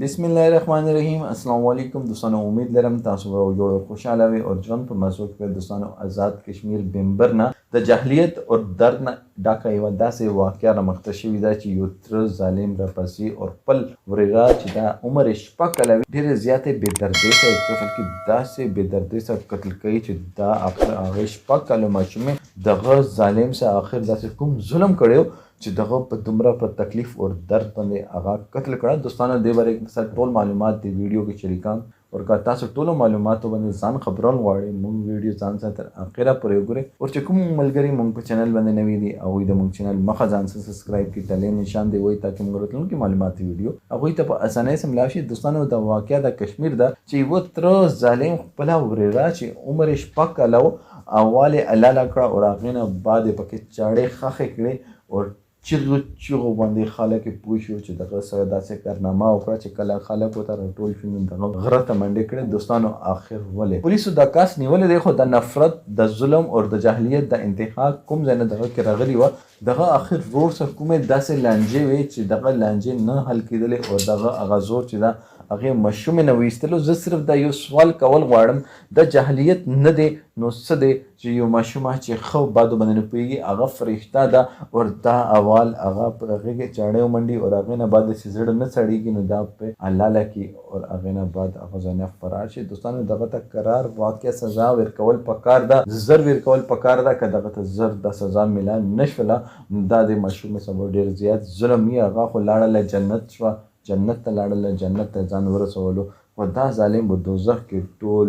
बिस्मिल्लाहिर्रहमानिर्रहीम। अस्सलाम वालेकुम दोस्तों, उम्मीद लरम तासु जोड़ो खुशहाल आवे और जौन पर मज़ूक पे दोस्तों आज़ाद कश्मीर बिम्बर ना द जाहलियत और दर्द ना डाका इवदा से वाक़या रमख्ता शिविदा ची युत्र जालिम रपसी और पल वरेरा चिदा उमर इश्पक अलावी ढेर ज़्यादा बेदर्दी से कत्ल की दा से बेदर्दी से कत्ल कई चिदा आखिर इश्पक अल मशमे दगा जालिम से आखिर दा से कुम जुल्म कड़े چې دغه په دومره په تکلیف او درد باندې هغه قتل کړه. دوستانو دې باره سره ټول معلومات دی ویډیو کې شریکان او که تاسو ټول معلوماتو باندې ځان خبرول غواړئ مونږ ویډیو ځان سره تر اخره پورې وګورئ او چې کوم ملګری مونږ په چینل باندې نوی دي او د مونږ چینل مخه ځان سره سبسکرایب کړئ تلې نشان دی وای تاکي موږ راتلونکي معلوماتي ویډیو هغه ته په اسانۍ سره ملاشي. دوستانو دا واقعیا د کشمیر دا چې و تر ظالم خپل ورېرا چې عمر شپک علاوه اواله الله کړه او هغه نه بعد پکې چاړې خخې کړې او چیغو باندې خلک پوه شو چې دغه سره داسې کارنامه وکړه چې کله خلک ورته راټول شو نو دغه غره ته منډې کړې. دوستانو آخر ولې پولیسو دا کس نیولې دی خو د نفرت د ظلم او د جاهلیت د انتها کوم ځای نه دغه کې راغلی وه دغه آخر روډ سره کومې داسې لانجې وې چې دغه لانجې نه حل کېدلې او دغه هغه زور چې دا هغې مشومې نه ویستلو. زه صرف دا یو سوال کول غواړم د جاهلیت نه دی نو څه دی چې یو ماشومه چې ښه بادو باندې نه پوهېږي هغه فرښته ده او دا اول هغه په هغې کې چاړې ومنډي او هغې نه بعد چې زړه نه سړېږي نو دا په حلاله کړي او هغې نه بعد هغه ځای نه فرار شي. دوستانو دغه ته قرار واقع سزا ورکول پکار ده، زر ورکول پکار ده. که دغه ته زر د سزا میلا نه شوله دا د ماشومې سبب ډېر زیات ظلم وي. هغه خو لاړله جنت شوه، جنت ته لاړله، جنت ته ځان ورسولو خو دا ظالم به دوزخ کې ټول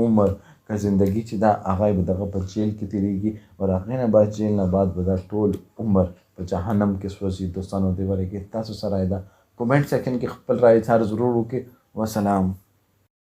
عمر که زندگی چې دا هغه به دغه په جیل کې تېرېږي او هغې نه بعد جیل نه بعد به دا ټول عمر په جهنم کې سوځي. دوستانو دې باره کې تاسو سره دا کومنټ سیکشن کې خپل رایې اظهار ضرور وکړئ. وسلام.